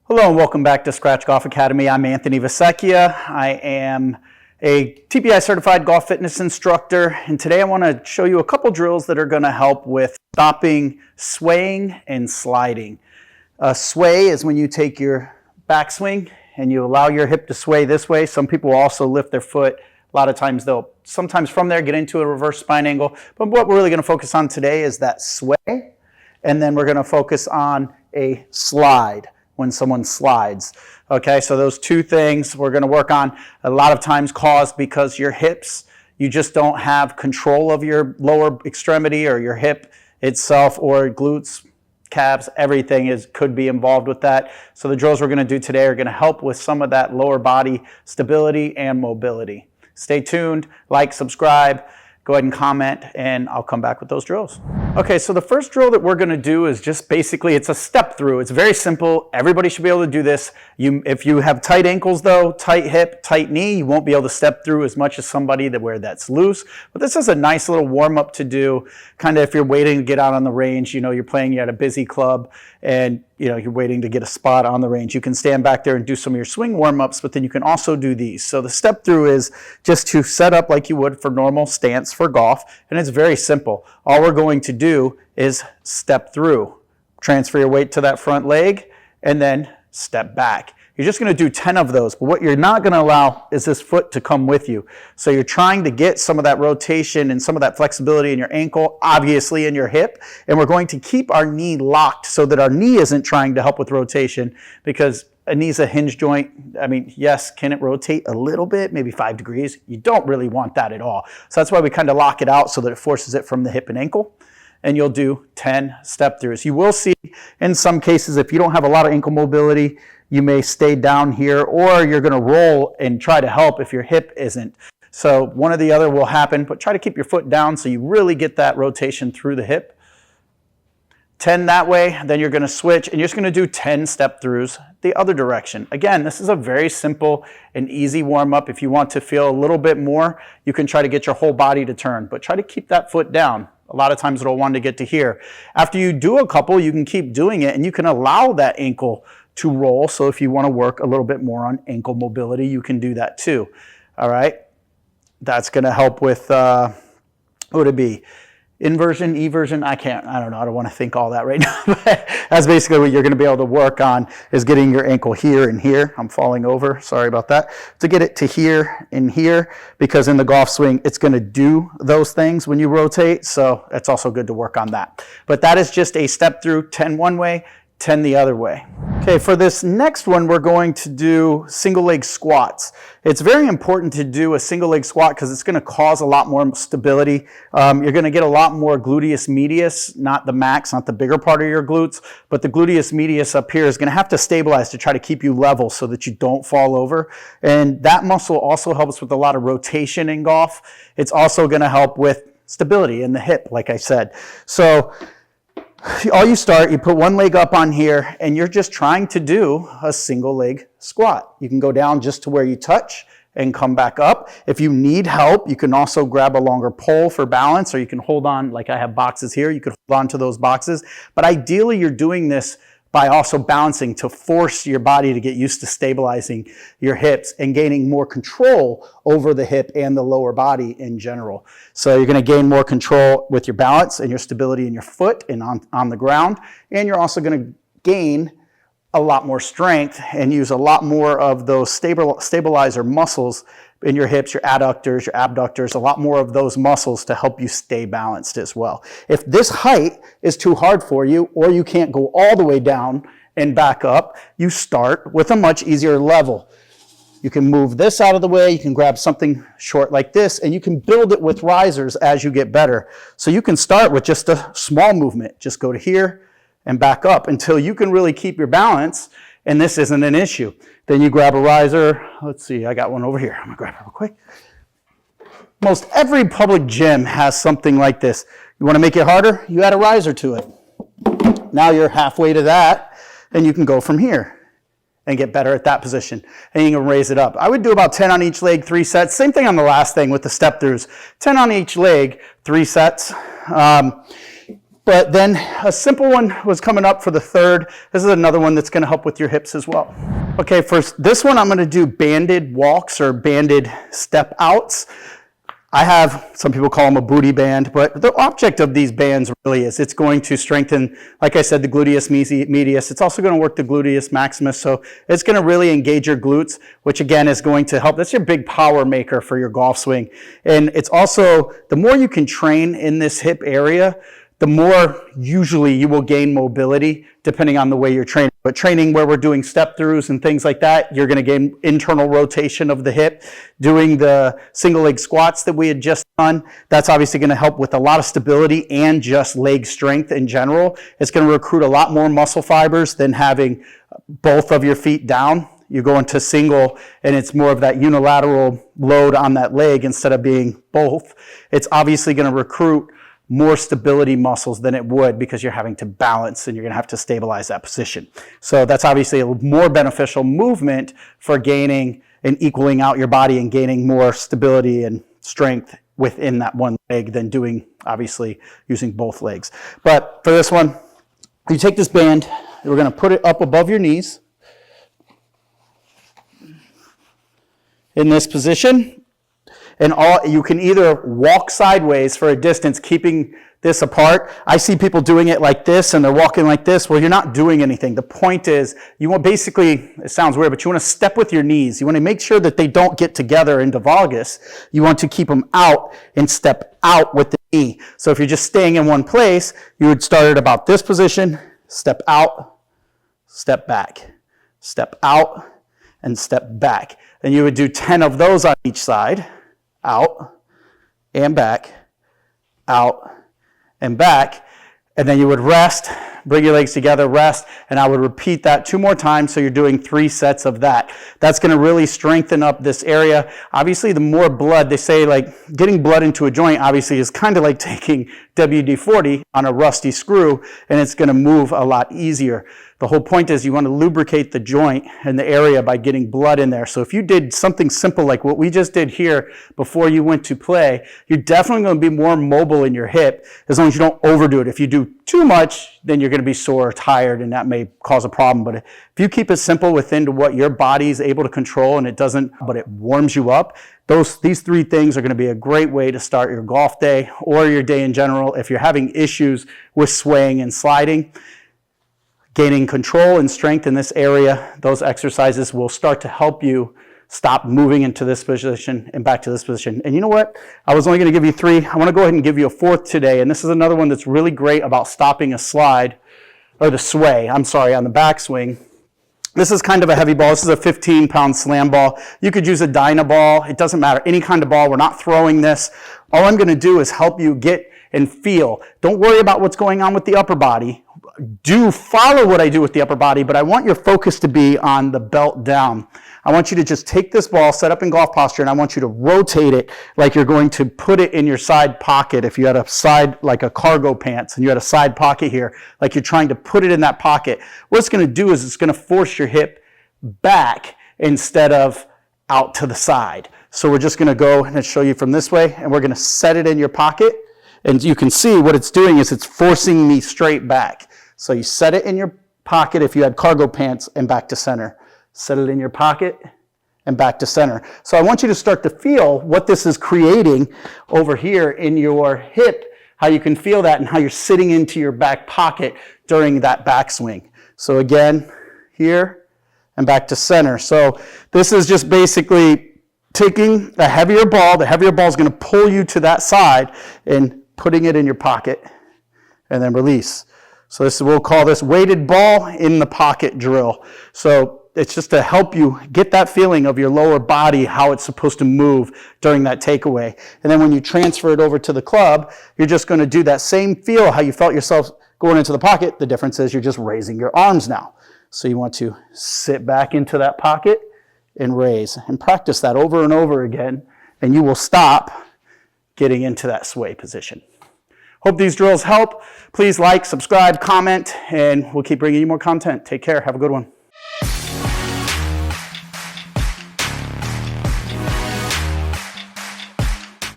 Hello and welcome back to Scratch Golf Academy. I'm Anthony Vessecchia. I am a TPI certified golf fitness instructor, and today I want to show you a couple drills that are going to help with stopping swaying and sliding. A sway is when you take your backswing and you allow your hip to sway this way. Some people also lift their foot. A lot of times they'll sometimes from there get into a reverse spine angle, but what we're really going to focus on today is that sway, and then we're going to focus on a slide. When someone slides. Okay, so those two things we're going to work on a lot of times caused because your hips, you just don't have control of your lower extremity or your hip itself, or glutes, calves, everything could be involved with that. So the drills we're going to do today are going to help with some of that lower body stability and mobility. Stay tuned, like, subscribe, go ahead and comment, and I'll come back with those drills. Okay, so the first drill that we're gonna do is just basically, it's a step through. It's very simple. Everybody should be able to do this. If you have tight ankles though, tight hip, tight knee, you won't be able to step through as much as somebody where that's loose. But this is a nice little warm up to do, kind of if you're waiting to get out on the range, you're playing at a busy club and you're waiting to get a spot on the range. You can stand back there and do some of your swing warm-ups, but then you can also do these. So the step through is just to set up like you would for normal stance for golf, and it's very simple. All we're going to do is step through. Transfer your weight to that front leg, and then step back. You're just going to do 10 of those, but what you're not going to allow is this foot to come with you. So you're trying to get some of that rotation and some of that flexibility in your ankle, obviously in your hip, and we're going to keep our knee locked so that our knee isn't trying to help with rotation, because a knee's a hinge joint. I mean, yes, can it rotate a little bit, maybe 5 degrees? You don't really want that at all. So that's why we kind of lock it out so that it forces it from the hip and ankle. And you'll do 10 step throughs. You will see in some cases, if you don't have a lot of ankle mobility, you may stay down here, or you're going to roll and try to help if your hip isn't. So one or the other will happen, but try to keep your foot down so you really get that rotation through the hip. 10 that way, then you're going to switch and you're just going to do 10 step throughs the other direction. Again, this is a very simple and easy warm up. If you want to feel a little bit more, you can try to get your whole body to turn, but try to keep that foot down. A lot of times it'll want to get to here. After you do a couple, you can keep doing it and you can allow that ankle to roll. So if you want to work a little bit more on ankle mobility, you can do that too. All right. That's going to help with, what would it be? Inversion, eversion, I don't know, I don't want to think all that right now, but that's basically what you're going to be able to work on, is getting your ankle here and here. I'm falling over, sorry about that. To get it to here and here, because in the golf swing, it's going to do those things when you rotate, so it's also good to work on that. But that is just a step through, 10 one way, 10 the other way. Okay, for this next one, we're going to do single leg squats. It's very important to do a single leg squat because it's going to cause a lot more stability. You're going to get a lot more gluteus medius, not the max, not the bigger part of your glutes, but the gluteus medius up here is going to have to stabilize to try to keep you level so that you don't fall over. And that muscle also helps with a lot of rotation in golf. It's also going to help with stability in the hip, like I said. So you put one leg up on here and you're just trying to do a single leg squat. You can go down just to where you touch and come back up. If you need help, you can also grab a longer pole for balance, or you can hold on, like I have boxes here, you could hold on to those boxes. But ideally you're doing this by also balancing to force your body to get used to stabilizing your hips and gaining more control over the hip and the lower body in general. So you're going to gain more control with your balance and your stability in your foot and on the ground. And you're also going to gain a lot more strength and use a lot more of those stabilizer muscles in your hips, your adductors, your abductors, a lot more of those muscles to help you stay balanced as well. If this height is too hard for you, or you can't go all the way down and back up, you start with a much easier level. You can move this out of the way, you can grab something short like this, and you can build it with risers as you get better. So you can start with just a small movement, just go to here and back up until you can really keep your balance, and this isn't an issue. Then you grab a riser. Let's see, I got one over here. I'm gonna grab it real quick. Most every public gym has something like this. You wanna make it harder? You add a riser to it. Now you're halfway to that, and you can go from here and get better at that position. And you can raise it up. I would do about 10 on each leg, 3 sets. Same thing on the last thing with the step throughs. 10 on each leg, 3 sets. But then a simple one was coming up for the third. This is another one that's going to help with your hips as well. Okay, for this one, I'm going to do banded walks or banded step outs. I have, some people call them a booty band, but the object of these bands really is it's going to strengthen, like I said, the gluteus medius. It's also going to work the gluteus maximus, so it's going to really engage your glutes, which again is going to help. That's your big power maker for your golf swing. And it's also, the more you can train in this hip area, the more usually you will gain mobility depending on the way you're training. But training where we're doing step throughs and things like that, you're going to gain internal rotation of the hip. Doing the single leg squats that we had just done, that's obviously going to help with a lot of stability and just leg strength in general. It's going to recruit a lot more muscle fibers than having both of your feet down. You go into single and it's more of that unilateral load on that leg instead of being both. It's obviously going to recruit more stability muscles than it would because you're having to balance and you're going to have to stabilize that position. So that's obviously a more beneficial movement for gaining and equaling out your body and gaining more stability and strength within that one leg than doing, obviously, using both legs. But for this one, you take this band, we're going to put it up above your knees in this position. And you can either walk sideways for a distance, keeping this apart. I see people doing it like this and they're walking like this. Well, you're not doing anything. The point is, you want basically, it sounds weird, but you want to step with your knees. You want to make sure that they don't get together into valgus. You want to keep them out and step out with the knee. So if you're just staying in one place, you would start at about this position, step out, step back, step out, and step back. And you would do 10 of those on each side. Out and back, out and back, and then you would rest, bring your legs together, rest, and I would repeat that 2 more times, so you're doing 3 sets of that. That's going to really strengthen up this area. Obviously, the more blood, they say like getting blood into a joint obviously is kind of like taking WD-40 on a rusty screw, and it's going to move a lot easier. The whole point is you want to lubricate the joint and the area by getting blood in there. So if you did something simple like what we just did here before you went to play, you're definitely going to be more mobile in your hip as long as you don't overdo it. If you do too much, then you're going to be sore or tired, and that may cause a problem. But if you keep it simple within to what your body is able to control and it doesn't, but it warms you up, these 3 things are going to be a great way to start your golf day or your day in general. If you're having issues with swaying and sliding, gaining control and strength in this area, those exercises will start to help you stop moving into this position and back to this position. And you know what? I was only going to give you 3. I want to go ahead and give you a 4th today. And this is another one that's really great about stopping a slide, or the sway, on the backswing. This is kind of a heavy ball. This is a 15-pound slam ball. You could use a Dyna ball. It doesn't matter. Any kind of ball. We're not throwing this. All I'm going to do is help you get and feel. Don't worry about what's going on with the upper body. Do follow what I do with the upper body, but I want your focus to be on the belt down. I want you to just take this ball, set up in golf posture, and I want you to rotate it like you're going to put it in your side pocket. If you had a side, like a cargo pants, and you had a side pocket here, like you're trying to put it in that pocket, what it's going to do is it's going to force your hip back instead of out to the side. So we're just going to go and show you from this way, and we're going to set it in your pocket. And you can see what it's doing is it's forcing me straight back. So you set it in your pocket if you had cargo pants and back to center. Set it in your pocket and back to center. So I want you to start to feel what this is creating over here in your hip, how you can feel that and how you're sitting into your back pocket during that backswing. So again, here and back to center. So this is just basically taking a heavier ball. The heavier ball is going to pull you to that side and putting it in your pocket and then release. So we'll call this weighted ball in the pocket drill. So it's just to help you get that feeling of your lower body, how it's supposed to move during that takeaway. And then when you transfer it over to the club, you're just going to do that same feel, how you felt yourself going into the pocket. The difference is you're just raising your arms now. So you want to sit back into that pocket and raise and practice that over and over again, and you will stop getting into that sway position. Hope these drills help. Please like, subscribe, comment, and we'll keep bringing you more content. Take care. Have a good one.